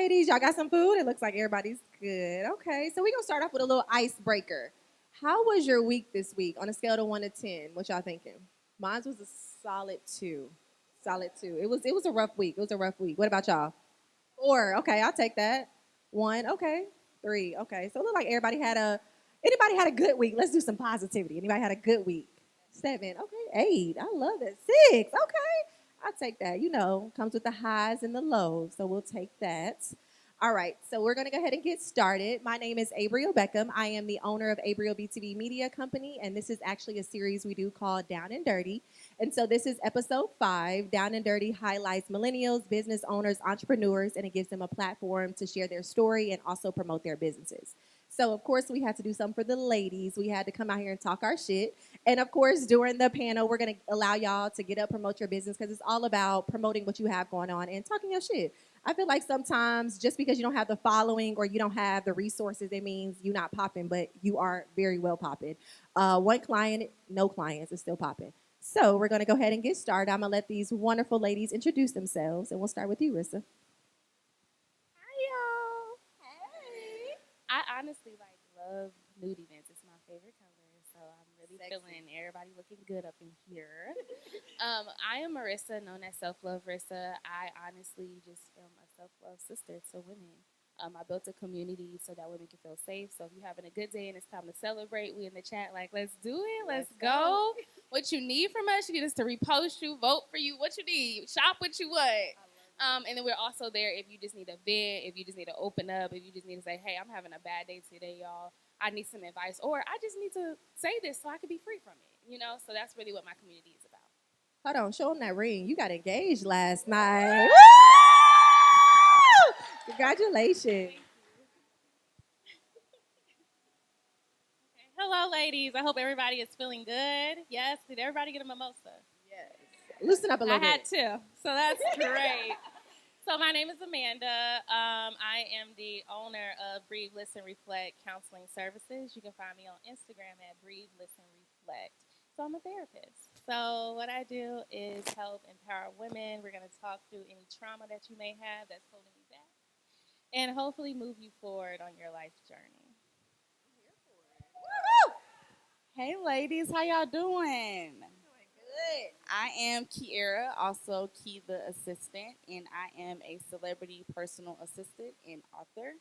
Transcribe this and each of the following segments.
ladies. Y'all got some food? It looks like everybody's good. Okay, so we're going to start off with a little icebreaker. How was your week this week on a scale of 1 to 10? What y'all thinking? Mine was a solid 2. Solid 2. It was a rough week. It was a rough week. What about y'all? 4. Okay, I'll take that. 1. Okay. 3. Okay. So it looked like anybody had a good week. Let's do some positivity. Anybody had a good week? 7. Okay. 8. I love it. 6. Okay. I'll take that. Comes with the highs and the lows. So we'll take that. All right, so we're going to go ahead and get started. My name is Aybriel Beckham. I am the owner of AybrielBTV Media Company, and this is actually a series we do called Down and Dirty. And so this is episode 5. Down and Dirty highlights millennials, business owners, entrepreneurs, and it gives them a platform to share their story and also promote their businesses. So, of course, we had to do something for the ladies. We had to come out here and talk our shit. And, of course, during the panel, we're going to allow y'all to get up, promote your business, because it's all about promoting what you have going on and talking your shit. I feel like sometimes just because you don't have the following or you don't have the resources, it means you're not popping, but you are very well popping. One client, no clients, is still popping. So we're going to go ahead and get started. I'm going to let these wonderful ladies introduce themselves, and we'll start with you, Rissa. Hi, y'all. Hey. I honestly love nude events. It's my favorite color, so I'm really feeling everybody looking good up in here. I am Marissa, known as Self-Love Rissa. I honestly just am a self-love sister to women. I built a community so that women can feel safe. So if you're having a good day and it's time to celebrate, we in the chat let's do it, let's go. What you need from us, you need us to repost you, vote for you, what you need, shop what you want. And then we're also there if you just need a vent, if you just need to open up, if you just need to say, hey, I'm having a bad day today, y'all. I need some advice, or I just need to say this so I can be free from it, So that's really what my community is about. Hold on, show them that ring. You got engaged last night. Woo! Congratulations. Hello, ladies. I hope everybody is feeling good. Yes, did everybody get a mimosa? Yes. Loosen up a little bit. I had to, so that's great. So my name is Amanda. I am the owner of Breathe, Listen, Reflect Counseling Services. You can find me on Instagram at Breathe, Listen, Reflect. So I'm a therapist. So what I do is help empower women. We're going to talk through any trauma that you may have that's holding you back and hopefully move you forward on your life journey. Hey ladies, how y'all doing? Good. I am Kyerra, also Key the Assistant, and I am a celebrity personal assistant and author.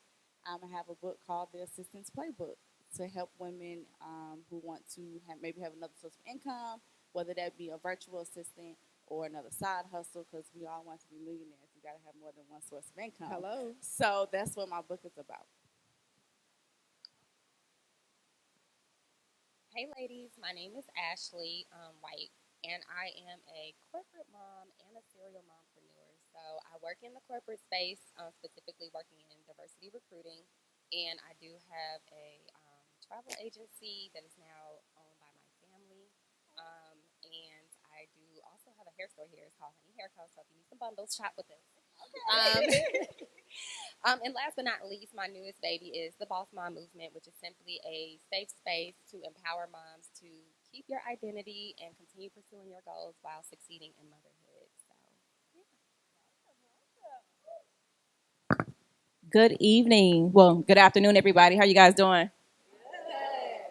I have a book called The Assistant's Playbook to help women who want to maybe have another source of income, whether that be a virtual assistant or another side hustle, because we all want to be millionaires. You got to have more than one source of income. Hello. So that's what my book is about. Hey ladies, my name is Ashlei White, and I am a corporate mom and a serial mompreneur. So I work in the corporate space, specifically working in diversity recruiting, and I do have a travel agency that is now owned by my family. And I do also have a hair store here. It's called Honey Hair Co. So if you need some bundles, shop with us. And last but not least, my newest baby is the Boss Mom Movement, which is simply a safe space to empower moms to keep your identity and continue pursuing your goals while succeeding in motherhood. So, yeah. Good evening. Well, good afternoon, everybody. How you guys doing?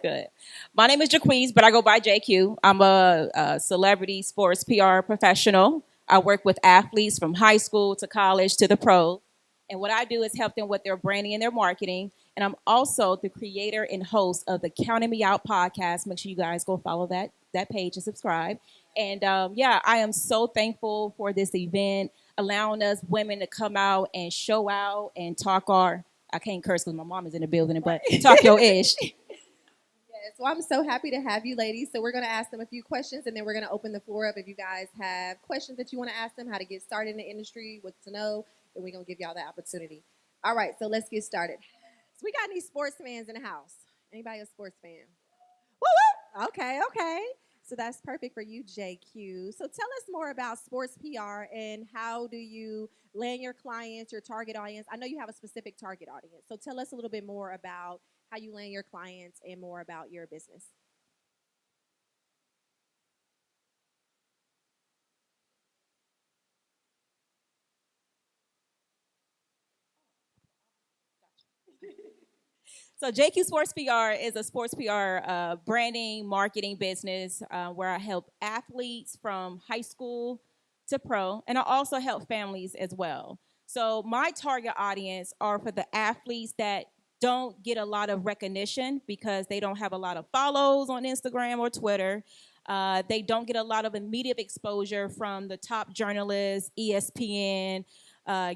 Good. My name is Jaquees, but I go by JQ. I'm a celebrity sports PR professional. I work with athletes from high school to college to the pro. And what I do is help them with their branding and their marketing. And I'm also the creator and host of the Counting Me Out podcast. Make sure you guys go follow that page and subscribe. And I am so thankful for this event, allowing us women to come out and show out and talk I can't curse because my mom is in the building, but talk your ish. So I'm so happy to have you ladies. So we're going to ask them a few questions, and then we're going to open the floor up if you guys have questions that you want to ask them, how to get started in the industry, what to know, and we're going to give y'all that opportunity. All right, so let's get started. So we got any sports fans in the house? Anybody a sports fan? Woo woo! Okay. So that's perfect for you, JQ. So tell us more about sports PR and how do you land your clients, your target audience? I know you have a specific target audience. So tell us a little bit more about how you land your clients and more about your business. So JQ Sports PR is a sports PR branding marketing business where I help athletes from high school to pro, and I also help families as well. So my target audience are for the athletes that don't get a lot of recognition because they don't have a lot of follows on Instagram or Twitter. They don't get a lot of immediate exposure from the top journalists, ESPN,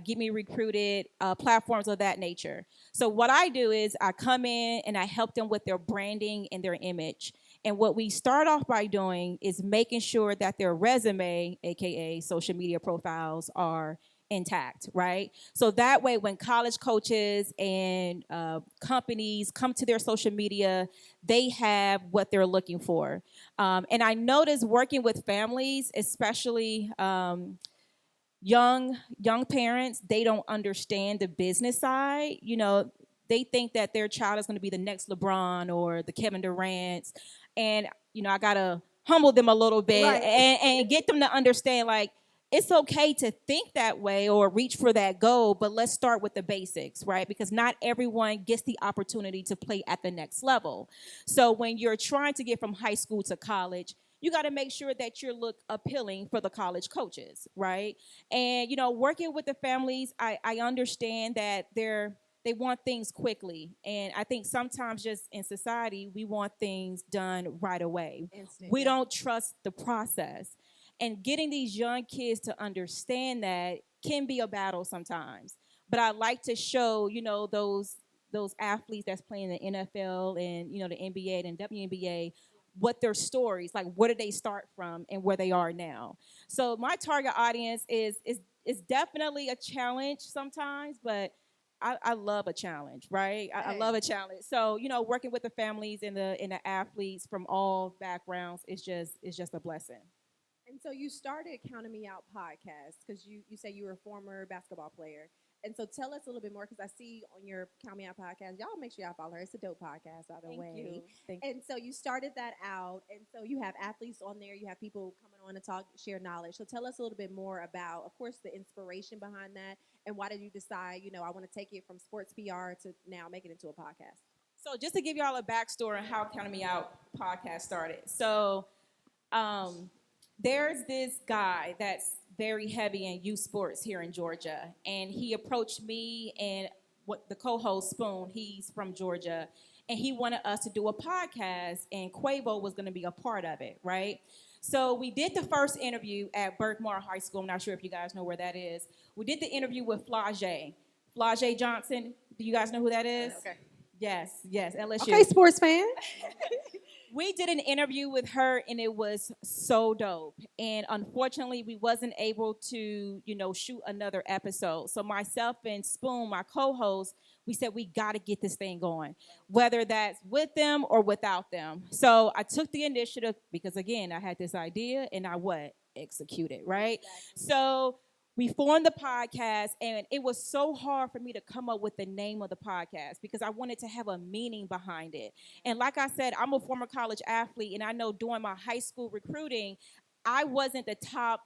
Get Me Recruited, platforms of that nature. So what I do is I come in and I help them with their branding and their image. And what we start off by doing is making sure that their resume, aka social media profiles, are intact, right? So that way, when college coaches and companies come to their social media, they have what they're looking for. And I notice working with families, especially young parents, they don't understand the business side. You know, they think that their child is going to be the next LeBron or the Kevin Durant's, and I gotta humble them a little bit, right, and get them to understand, like, it's okay to think that way or reach for that goal, but let's start with the basics, right? Because not everyone gets the opportunity to play at the next level. So when you're trying to get from high school to college, you got to make sure that you look appealing for the college coaches, right? And, working with the families, I understand that they want things quickly. And I think sometimes just in society, we want things done right away. Instant, we don't trust the process. And getting these young kids to understand that can be a battle sometimes. But I like to show, those athletes that's playing in the NFL and, the NBA and WNBA, what their stories, like where did they start from and where they are now. So my target audience is definitely a challenge sometimes, but I love a challenge, right? I love a challenge. So, working with the families and the athletes from all backgrounds is just a blessing. And so you started Counting Me Out podcast because you say you were a former basketball player. And so tell us a little bit more, because I see on your Count Me Out podcast, y'all make sure y'all follow her. It's a dope podcast, by the way. Thank you. And so you started that out. And so you have athletes on there. You have people coming on to talk, share knowledge. So tell us a little bit more about, of course, the inspiration behind that. And why did you decide, I want to take it from sports PR to now make it into a podcast? So just to give y'all a backstory on how Counting Me Out podcast started. So there's this guy that's very heavy in youth sports here in Georgia, and he approached me and the co-host Spoon, he's from Georgia, and he wanted us to do a podcast, and Quavo was going to be a part of it, right? So we did the first interview at Berkmar High School. I'm not sure if you guys know where that is. We did the interview with Flau'jae Johnson. Do you guys know who that is? Okay. Yes, LSU. Okay, sports fan. We did an interview with her, and it was so dope. And unfortunately, we wasn't able to, shoot another episode. So myself and Spoon, my co-host, we said we got to get this thing going, whether that's with them or without them. So I took the initiative because, again, I had this idea, and I executed, right? Exactly. So we formed the podcast, and it was so hard for me to come up with the name of the podcast because I wanted to have a meaning behind it. And like I said, I'm a former college athlete, and I know during my high school recruiting, I wasn't the top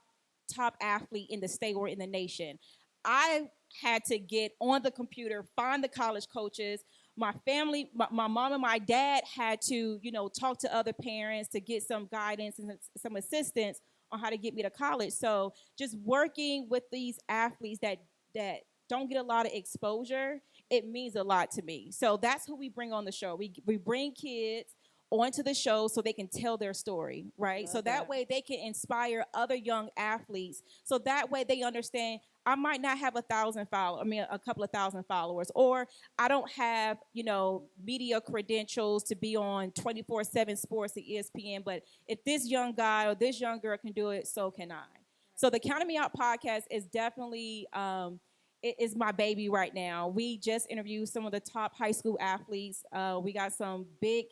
athlete in the state or in the nation. I had to get on the computer, find the college coaches. My family, my mom and my dad had to, talk to other parents to get some guidance and some assistance on how to get me to college. So just working with these athletes that don't get a lot of exposure, it means a lot to me. So that's who we bring on the show. We bring kids onto the show so they can tell their story, right? So that way they can inspire other young athletes. So that way they understand I might not have a couple of thousand followers, or I don't have, media credentials to be on 24/7 sports at ESPN. But if this young guy or this young girl can do it, so can I. So the Counting Me Out podcast is definitely it is my baby right now. We just interviewed some of the top high school athletes. We got some big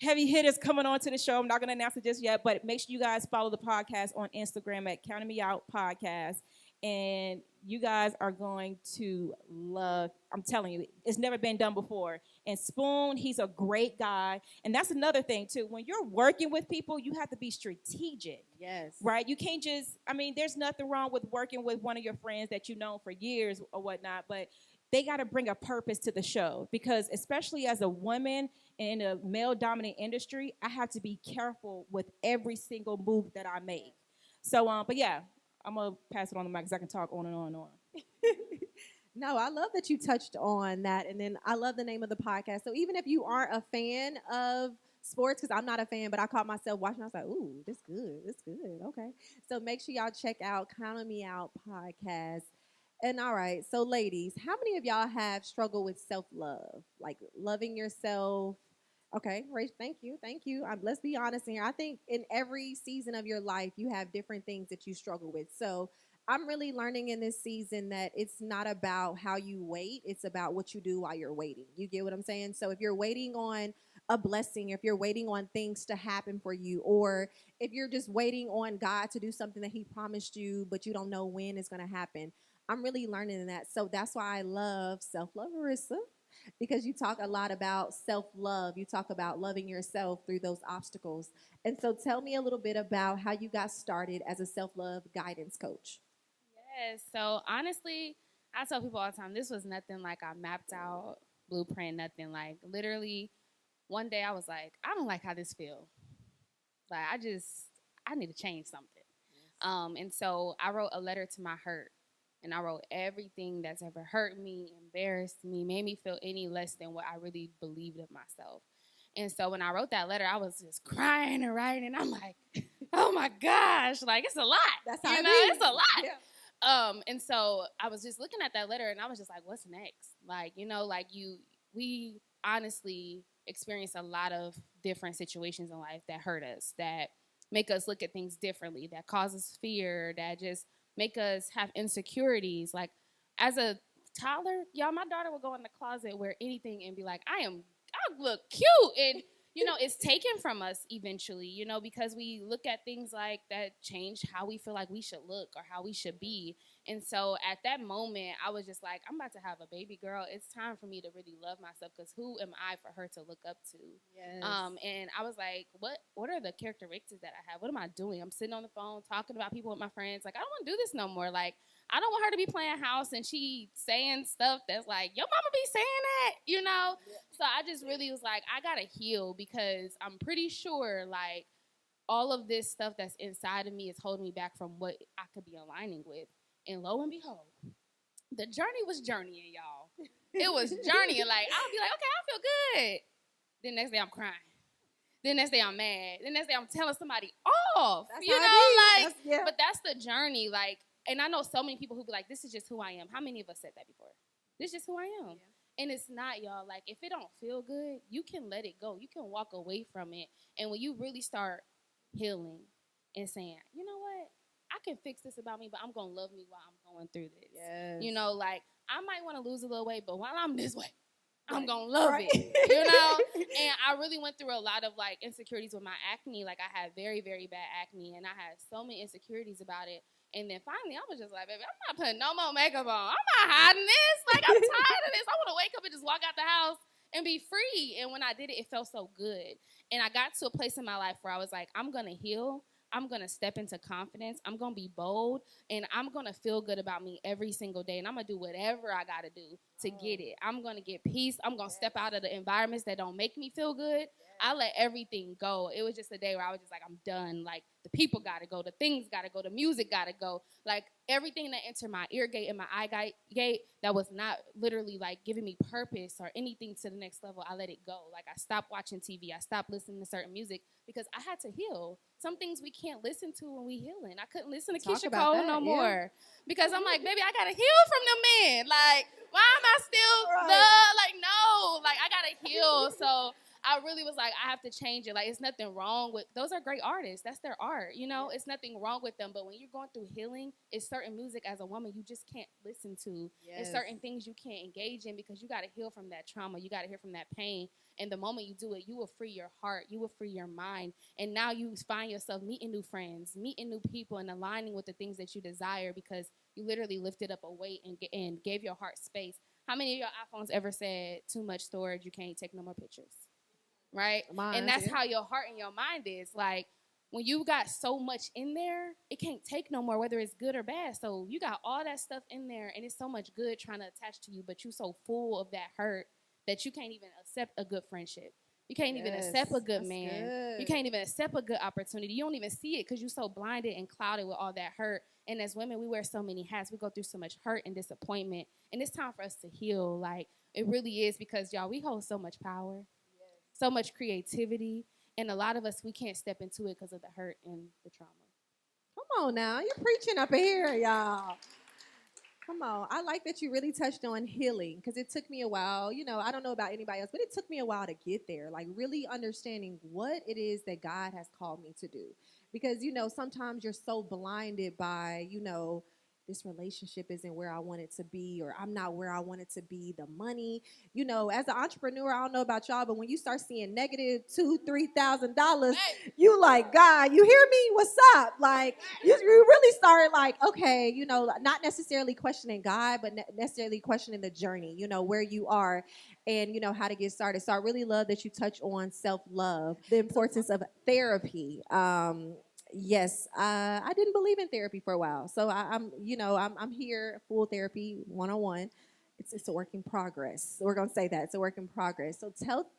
heavy hitters coming on to the show. I'm not going to announce it just yet, but make sure you guys follow the podcast on Instagram at Counting Me Out Podcast. And you guys are going to love, I'm telling you, it's never been done before. And Spoon, he's a great guy. And that's another thing, too. When you're working with people, you have to be strategic. Yes. Right? You can't just, there's nothing wrong with working with one of your friends that you've known for years or whatnot, but they got to bring a purpose to the show, because especially as a woman in a male-dominant industry, I have to be careful with every single move that I make. So, but yeah, I'm going to pass it on the mic because I can talk on and on and on. No, I love that you touched on that. And then I love the name of the podcast. So even if you aren't a fan of sports, because I'm not a fan, but I caught myself watching, I was like, ooh, this good. This good. Okay. So make sure y'all check out Count on Me Out podcast. And all right, so ladies, how many of y'all have struggled with self-love? Like loving yourself? Okay, great. Thank you. Thank you. Let's be honest here. I think in every season of your life, you have different things that you struggle with. So I'm really learning in this season that it's not about how you wait, it's about what you do while you're waiting. You get what I'm saying? So if you're waiting on a blessing, if you're waiting on things to happen for you, or if you're just waiting on God to do something that He promised you, but you don't know when it's going to happen, I'm really learning that. So that's why I love self-love, Marissa, because you talk a lot about self-love. You talk about loving yourself through those obstacles. And so tell me a little bit about how you got started as a self-love guidance coach. Yes. So honestly, I tell people all the time, this was nothing like I mapped out, blueprint, nothing. Like literally one day I was like, I don't like how this feels. Like I need to change something. And so I wrote a letter to my hurt. And I wrote everything that's ever hurt me, embarrassed me, made me feel any less than what I really believed of myself. And so when I wrote that letter, I was just crying and writing. I'm like, oh my gosh, like it's a lot. That's how it's a lot. Yeah. And so I was just looking at that letter and I was just like, what's next? Like, we honestly experience a lot of different situations in life that hurt us, that make us look at things differently, that causes fear, that just make us have insecurities. Like as a toddler, y'all, my daughter will go in the closet, wear anything and be like, I look cute. And, it's taken from us eventually, because we look at things like that change how we feel like we should look or how we should be. And so at that moment, I was just like, I'm about to have a baby girl. It's time for me to really love myself, because who am I for her to look up to? Yes. And I was like, what are the characteristics that I have? What am I doing? I'm sitting on the phone talking about people with my friends. Like, I don't want to do this no more. Like, I don't want her to be playing house and she saying stuff that's like, your mama be saying that, Yeah. So I just really was like, I got to heal, because I'm pretty sure, like, all of this stuff that's inside of me is holding me back from what I could be aligning with. And lo and behold, the journey was journeying, y'all. It was journeying. Like, I'll be like, okay, I feel good. Then next day I'm crying. Then next day I'm mad. Then next day I'm telling somebody off. That's But that's the journey. Like, and I know so many people who be like, this is just who I am. How many of us said that before? This is just who I am. Yeah. And it's not, y'all. Like, if it don't feel good, you can let it go. You can walk away from it. And when you really start healing and saying, you know what? I can fix this about me, but I'm going to love me while I'm going through this. Yes. Like, I might want to lose a little weight, but while I'm this way, I'm going to love Right. it, And I really went through a lot of, like, insecurities with my acne. Like, I had very, very bad acne, and I had so many insecurities about it. And then finally, I was just like, baby, I'm not putting no more makeup on. I'm not hiding this. Like, I'm tired of this. I want to wake up and just walk out the house and be free. And when I did it, it felt so good. And I got to a place in my life where I was like, I'm going to heal. I'm going to step into confidence. I'm going to be bold. And I'm going to feel good about me every single day. And I'm going to do whatever I got to do to get it. I'm going to get peace. I'm going to step out of the environments that don't make me feel good. I let everything go. It was just a day where I was just like, I'm done. Like, the people got to go. The things got to go. The music got to go. Like, everything that entered my ear gate and my eye gate that was not literally, like, giving me purpose or anything to the next level, I let it go. Like, I stopped watching TV. I stopped listening to certain music because I had to heal. Some things we can't listen to when we healing. I couldn't listen to Keisha Cole no more because I'm like, baby, I got to heal from the men. Like, why am I still Like, no. Like, I got to heal. So I really was like, I have to change it. Like, it's nothing wrong with, those are great artists. That's their art, It's nothing wrong with them. But when you're going through healing, it's certain music as a woman you just can't listen to. Yes. It's certain things you can't engage in because you got to heal from that trauma. You got to heal from that pain. And the moment you do it, you will free your heart. You will free your mind. And now you find yourself meeting new friends, meeting new people, and aligning with the things that you desire because you literally lifted up a weight and gave your heart space. How many of your iPhones ever said, too much storage, you can't take no more pictures? Right? And that's how your heart and your mind is. Like, when you got so much in there, it can't take no more, whether it's good or bad. So you got all that stuff in there, and it's so much good trying to attach to you, but you so full of that hurt that you can't even accept a good friendship. You can't even accept a good man. Good. You can't even accept a good opportunity. You don't even see it because you're so blinded and clouded with all that hurt. And as women, we wear so many hats. We go through so much hurt and disappointment. And it's time for us to heal. Like, it really is, because, y'all, we hold so much power, so much creativity. And a lot of us, we can't step into it because of the hurt and the trauma. Come on now. You're preaching up in here, y'all. Come on. I like that you really touched on healing, because it took me a while. You know, I don't know about anybody else, but it took me a while to get there, like really understanding what it is that God has called me to do. Because, you know, sometimes you're so blinded by, you know, this relationship isn't where I want it to be, or I'm not where I want it to be, the money. You know, as an entrepreneur, I don't know about y'all, but when you start seeing negative $2,000-$3,000, you like, God, you hear me? What's up? Like, you really start like, okay, you know, not necessarily questioning God, but necessarily questioning the journey, you know, where you are and, you know, how to get started. So I really love that you touch on self-love, the importance of therapy. Yes, I didn't believe in therapy for a while, so I'm here full therapy 101. It's a work in progress. So we're gonna say that it's a work in progress. So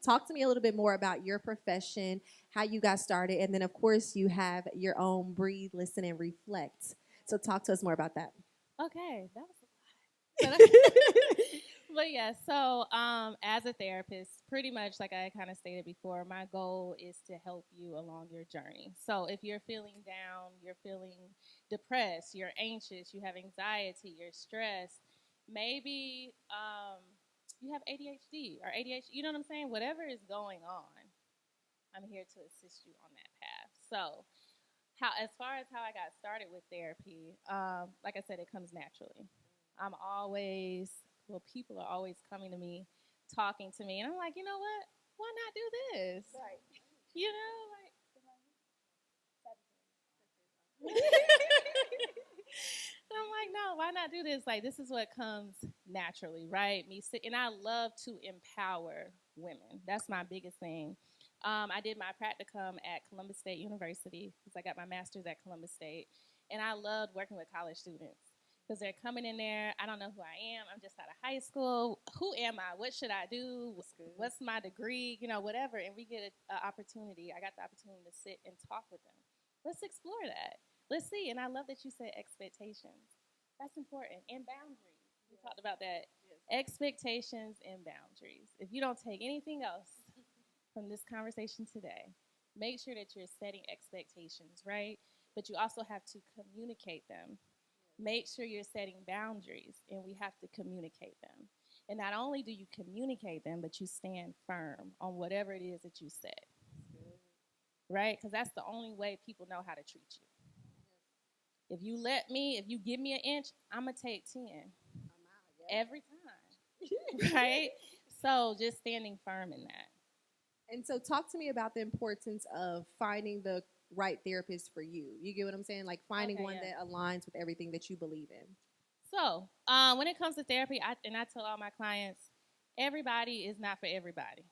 talk to me a little bit more about your profession, how you got started, and then of course you have your own Breathe, Listen, and Reflect. So talk to us more about that. Okay, that was a lot. But yeah, so as a therapist, pretty much like I kind of stated before, my goal is to help you along your journey. So if you're feeling down, you're feeling depressed, you're anxious, you have anxiety, you're stressed, maybe you have ADHD or ADHD, you know what I'm saying? Whatever is going on, I'm here to assist you on that path. So as far as how I got started with therapy, like I said, it comes naturally. People are always coming to me, talking to me, and I'm like, you know what? Why not do this? Right. You know, like. And I'm like, no, why not do this? Like, this is what comes naturally, right? And I love to empower women. That's my biggest thing. I did my practicum at Columbus State University because I got my master's at Columbus State, and I loved working with college students because they're coming in there. I don't know who I am. I'm just out of high school. Who am I? What should I do? What's my degree? You know, whatever. And we get an opportunity. I got the opportunity to sit and talk with them. Let's explore that. Let's see. And I love that you said expectations. That's important. And boundaries. We talked about that. Yes. Expectations and boundaries. If you don't take anything else from this conversation today, make sure that you're setting expectations, right? But you also have to communicate them. Make sure you're setting boundaries, and we have to communicate them. And not only do you communicate them, but you stand firm on whatever it is that you said, right? Because that's the only way people know how to treat you. If you give me an inch, I'm going to take 10 every time, right? So just standing firm in that. And so talk to me about the importance of finding the right therapist for you. You get what I'm saying? Like finding one that aligns with everything that you believe in. So when it comes to therapy, I tell all my clients, everybody is not for everybody.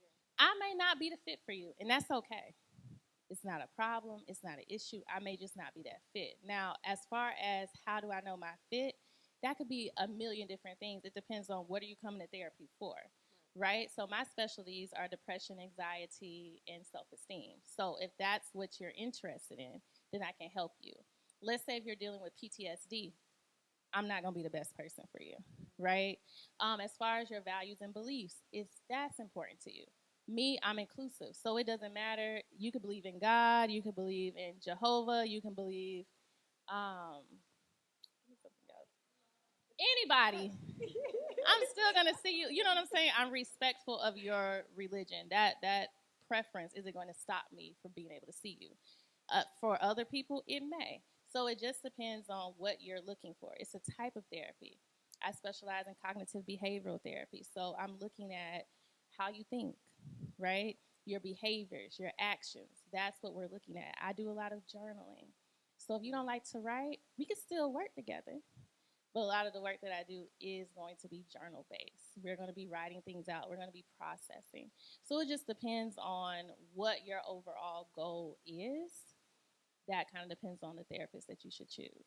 Yeah. I may not be the fit for you, and that's okay. It's not a problem. It's not an issue. I may just not be that fit. Now, as far as how do I know my fit, that could be a million different things. It depends on what are you coming to therapy for. Right? So my specialties are depression, anxiety, and self-esteem. So if that's what you're interested in, then I can help you. Let's say if you're dealing with PTSD, I'm not going to be the best person for you, right? As far as your values and beliefs, that's important to you. Me, I'm inclusive. So it doesn't matter. You could believe in God. You could believe in Jehovah. You can believe anybody. I'm still going to see you. You know what I'm saying? I'm respectful of your religion. That preference isn't going to stop me from being able to see you. For other people, it may. So it just depends on what you're looking for. It's a type of therapy. I specialize in cognitive behavioral therapy. So I'm looking at how you think, right? Your behaviors, your actions. That's what we're looking at. I do a lot of journaling. So if you don't like to write, we can still work together. But a lot of the work that I do is going to be journal-based. We're going to be writing things out. We're going to be processing. So it just depends on what your overall goal is. that kind of depends on the therapist that you should choose.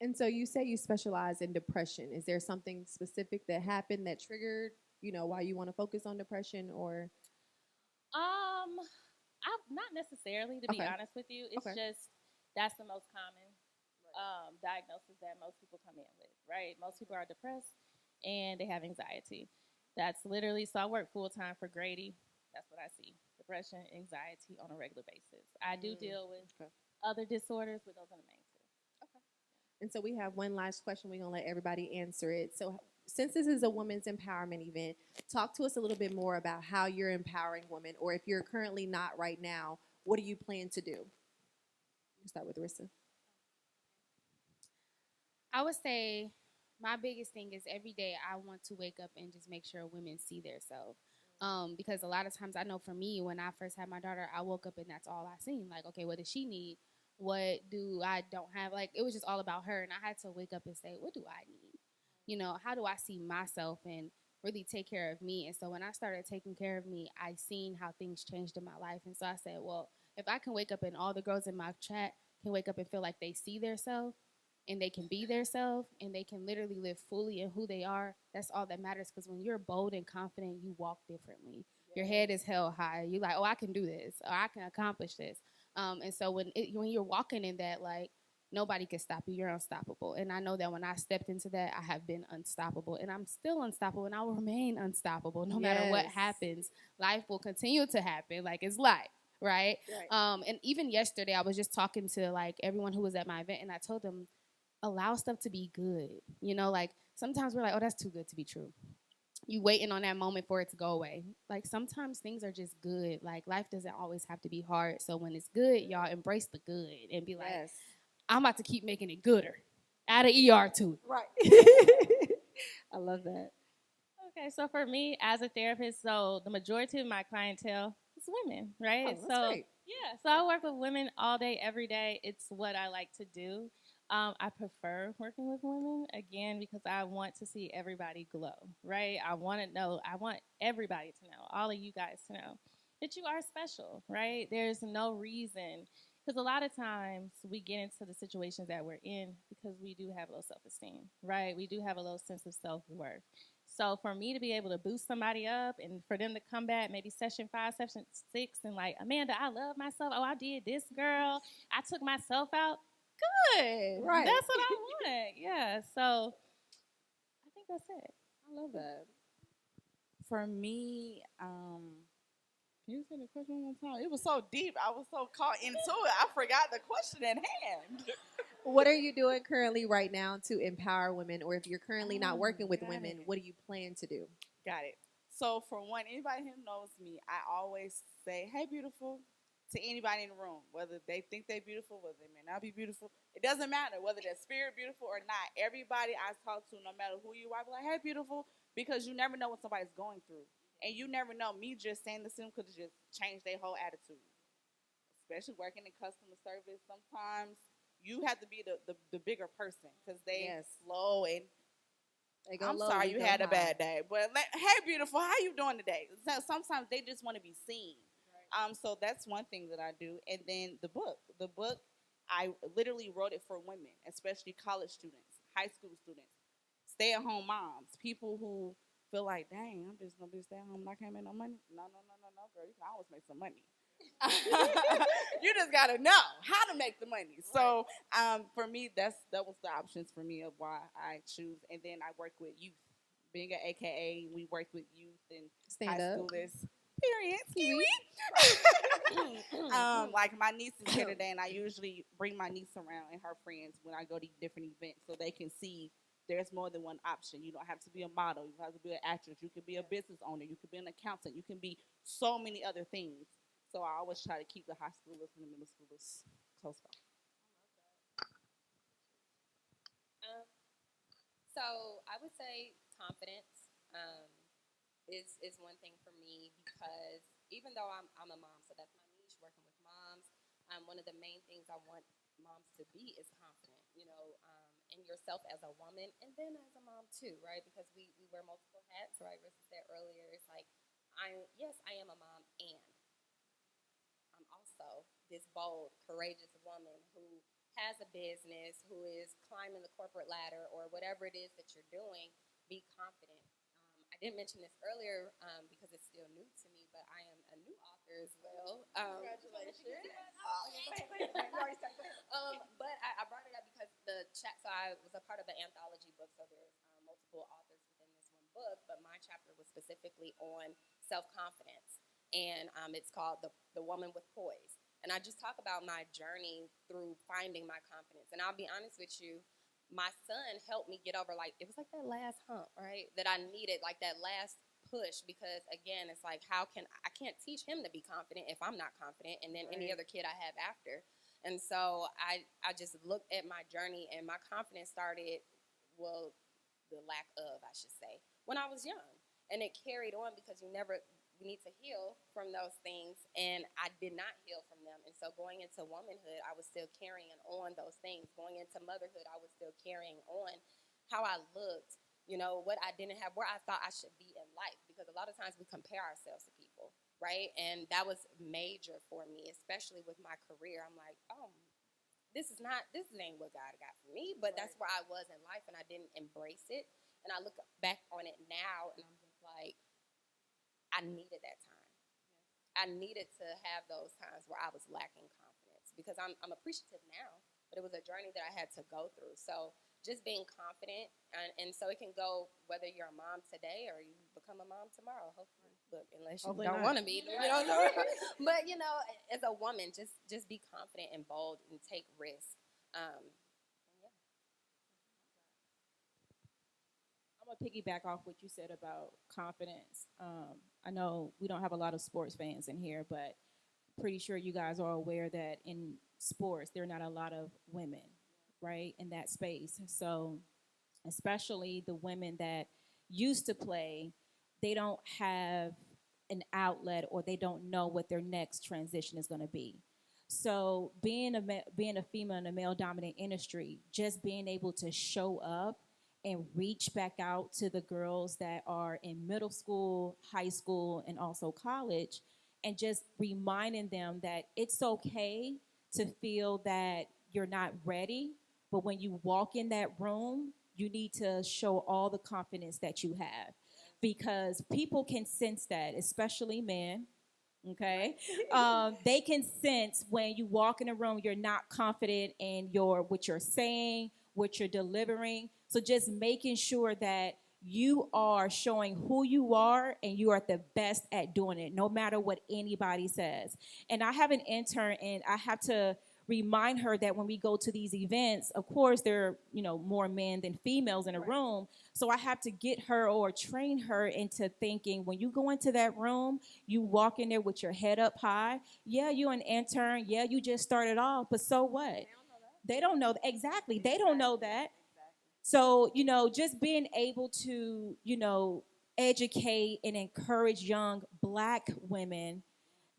And so you say you specialize in depression. Is there something specific that happened that triggered, why you want to focus on depression or? I not necessarily, to be honest with you. It's just that's the most common diagnosis that most people come in with, right? Most people are depressed and they have anxiety. That's literally, so I work full time for Grady. That's what I see: depression, anxiety on a regular basis. I do deal with other disorders, but those are the main two. Okay. And so we have one last question. We're gonna let everybody answer it. So since this is a women's empowerment event, talk to us a little bit more about how you're empowering women, or if you're currently not right now, what do you plan to do? We'll start with Marissa. I would say my biggest thing is every day I want to wake up and just make sure women see themselves. Because a lot of times I know for me, when I first had my daughter, I woke up and that's all I seen. Like, okay, what does she need? What do I don't have? Like, it was just all about her. And I had to wake up and say, what do I need? How do I see myself and really take care of me? And so when I started taking care of me, I seen how things changed in my life. And so I said, well, if I can wake up and all the girls in my chat can wake up and feel like they see themselves, and they can be themselves, and they can literally live fully in who they are, that's all that matters. Because when you're bold and confident, you walk differently. Yes. Your head is held high. You're like, oh, I can do this, or I can accomplish this. And so when you're walking in that, like, nobody can stop you. You're unstoppable. And I know that when I stepped into that, I have been unstoppable. And I'm still unstoppable, and I will remain unstoppable. No matter what happens, life will continue to happen. Like, it's life, right? And even yesterday, I was just talking to, like, everyone who was at my event, and I told them, allow stuff to be good. Like, sometimes we're like, oh, that's too good to be true. You waiting on that moment for it to go away. Like, sometimes things are just good. Like, life doesn't always have to be hard. So when it's good, y'all embrace the good and be like, I'm about to keep making it gooder. Add an ER to it. Right. I love that. Okay, so for me as a therapist, so the majority of my clientele is women, right? Oh, that's great. Yeah, so I work with women all day, every day. It's what I like to do. I prefer working with women, again, because I want to see everybody glow, right? I want everybody to know, all of you guys to know, that you are special, right? There's no reason, because a lot of times we get into the situations that we're in because we do have low self-esteem, right? We do have a low sense of self-worth. So for me to be able to boost somebody up and for them to come back maybe session 5, session 6, and like, Amanda, I love myself. Oh, I did this, girl. I took myself out. Good. Right. That's what I want. Yeah. So I think that's it. I love that. For me, can you say the question one more time? It was so deep. I was so caught into it. I forgot the question at hand. What are you doing currently right now to empower women? Or if you're currently not working with women, what do you plan to do? Got it. So for one, anybody who knows me, I always say, hey, beautiful, to anybody in the room, whether they think they're beautiful, whether they may not be beautiful. It doesn't matter whether they're spirit beautiful or not. Everybody I talk to, no matter who you are, be like, hey, beautiful, because you never know what somebody's going through. And you never know. Me just saying this to them could just change their whole attitude. Especially working in customer service, sometimes you have to be the bigger person because they slow and I'm sorry you had a bad day. But hey, beautiful, how you doing today? So sometimes they just want to be seen. So that's one thing that I do. And then the book, I literally wrote it for women, especially college students, high school students, stay-at-home moms, people who feel like, dang, I'm just going to be stay-at-home and I can't make no money. No, girl, you can always make some money. You just got to know how to make the money. So for me, that was the options for me of why I choose. And then I work with youth. Being an AKA, we work with youth and high schoolers. Period. Kiwi. Like my niece is here today, and I usually bring my niece around and her friends when I go to different events so they can see there's more than one option. You don't have to be a model. You don't have to be an actress. You can be a business owner. You can be an accountant. You can be so many other things. So I always try to keep the high schoolers and the middle schoolers close by. So I would say confidence. Is one thing for me because even though I'm a mom, so that's my niche, working with moms, one of the main things I want moms to be is confident, in yourself as a woman and then as a mom too, right? Because we wear multiple hats, right? Rissa said earlier, it's like, I am a mom and I'm also this bold, courageous woman has a business, who is climbing the corporate ladder, or whatever it is that you're doing, be confident. I didn't mention this earlier because it's still new to me, but I am a new author as well. Congratulations. But I brought it up because so I was a part of an anthology book, so there's multiple authors within this one book, but my chapter was specifically on self-confidence, and it's called the Woman with Poise. And I just talk about my journey through finding my confidence. And I'll be honest with you, my son helped me get over, it was like that last hump, right, that I needed, like that last push, because again, it's like, I can't teach him to be confident if I'm not confident, and then any other kid I have after. And so I just looked at my journey, and my confidence started, well, the lack of, I should say, when I was young. And it carried on because you need to heal from those things, and I did not heal from them. And so going into womanhood, I was still carrying on those things. Going into motherhood, I was still carrying on how I looked, what I didn't have, where I thought I should be in life, because a lot of times we compare ourselves to people, right? And that was major for me, especially with my career. I'm like, oh, this ain't what God got for me, but that's where I was in life, and I didn't embrace it. And I look back on it now, and I'm just like, I needed that time. I needed to have those times where I was lacking confidence, because I'm appreciative now, but it was a journey that I had to go through. So just being confident, and so it can go whether you're a mom today or you become a mom tomorrow. Hopefully, look, unless you don't want to be, But as a woman, just be confident and bold and take risks. I'm gonna piggyback off what you said about confidence. I know we don't have a lot of sports fans in here, but pretty sure you guys are aware that in sports there are not a lot of women, right, in that space. So, especially the women that used to play, they don't have an outlet, or they don't know what their next transition is going to be. So, being a female in a male dominant industry, just being able to show up and reach back out to the girls that are in middle school, high school, and also college, and just reminding them that it's okay to feel that you're not ready, but when you walk in that room, you need to show all the confidence that you have, because people can sense that, especially men. Okay, they can sense when you walk in a room you're not confident in what you're saying, what you're delivering. So just making sure that you are showing who you are, and you are the best at doing it, no matter what anybody says. And I have an intern, and I have to remind her that when we go to these events, of course, there are more men than females in a room. So I have to get her or train her into thinking, when you go into that room, you walk in there with your head up high. Yeah, you're an intern. Yeah, you just started off, but so what? They don't know that. Exactly. They don't know that. So, just being able to, educate and encourage young Black women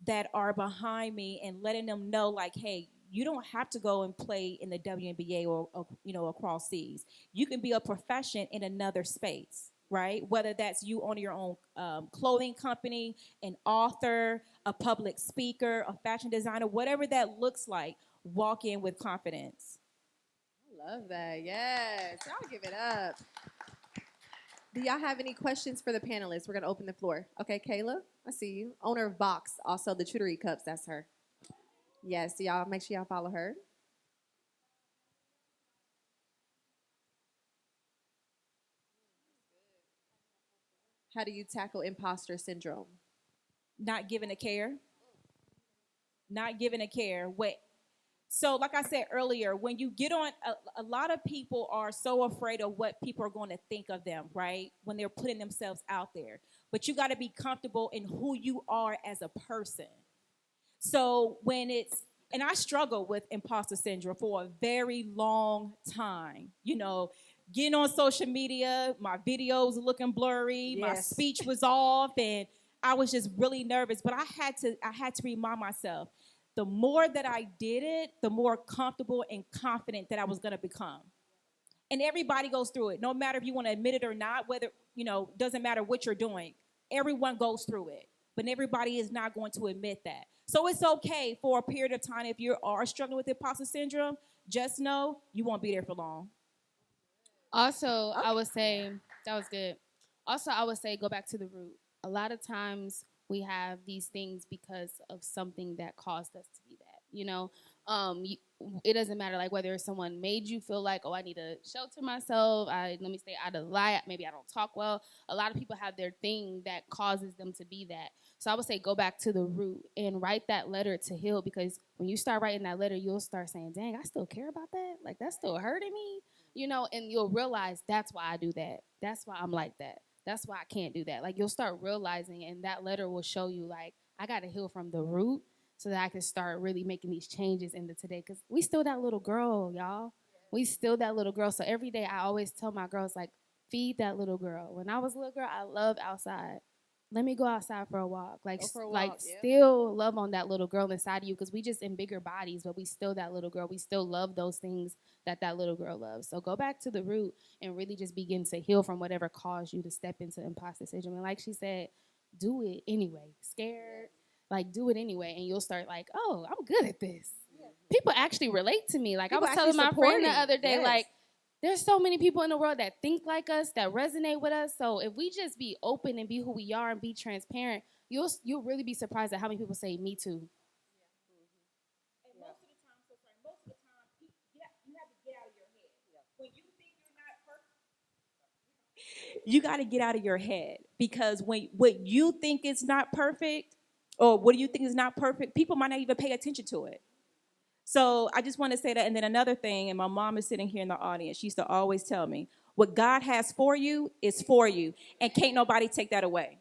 that are behind me, and letting them know, like, hey, you don't have to go and play in the WNBA or across seas. You can be a profession in another space, right? Whether that's you own your own clothing company, an author, a public speaker, a fashion designer, whatever that looks like, walk in with confidence. I love that. Yes. Y'all give it up. Do y'all have any questions for the panelists? We're going to open the floor. Okay, Kayla, I see you. Owner of Box, also the Chutery Cups, that's her. Yes, so y'all make sure y'all follow her. How do you tackle imposter syndrome? Not giving a care. Not giving a care. So, like I said earlier, when you get on, a lot of people are so afraid of what people are going to think of them, right? When they're putting themselves out there. But you got to be comfortable in who you are as a person. So and I struggled with imposter syndrome for a very long time. Getting on social media, my videos were looking blurry, my speech was off, and I was just really nervous. But I had to remind myself, the more that I did it, the more comfortable and confident that I was going to become. And everybody goes through it, no matter if you want to admit it or not, whether, doesn't matter what you're doing. Everyone goes through it, but everybody is not going to admit that. So it's okay for a period of time, if you are struggling with imposter syndrome, just know you won't be there for long. Also, I would say that was good. Also, I would say go back to the root. A lot of times we have these things because of something that caused us to be that. It doesn't matter like whether someone made you feel like, oh, I need to shelter myself. Let me stay out of the light. Maybe I don't talk well. A lot of people have their thing that causes them to be that. So I would say go back to the root and write that letter to heal, because when you start writing that letter, you'll start saying, dang, I still care about that. Like, that's still hurting me, and you'll realize that's why I do that. That's why I'm like that. That's why I can't do that. Like, you'll start realizing, and that letter will show you, like, I got to heal from the root so that I can start really making these changes into today. Because we still that little girl, y'all. We still that little girl. So every day I always tell my girls, like, feed that little girl. When I was a little girl, I loved outside. Let me go outside for a walk. Still love on that little girl inside of you, because we just in bigger bodies, but we still that little girl. We still love those things that little girl loves. So go back to the root and really just begin to heal from whatever caused you to step into imposter syndrome. And like she said, do it anyway. Scared, like, do it anyway, and you'll start like, oh, I'm good at this. Yeah. People actually relate to me. Like, people I was telling my friend the other day, like, there's so many people in the world that think like us, that resonate with us. So if we just be open and be who we are and be transparent, you'll really be surprised at how many people say me too. And most of the time, you have to get out of your head. When you think you're not perfect, you got to get out of your head, because when what you think is not perfect, or what do you think is not perfect, people might not even pay attention to it. So I just want to say that. And then another thing, and my mom is sitting here in the audience, she used to always tell me, what God has for you is for you, and can't nobody take that away.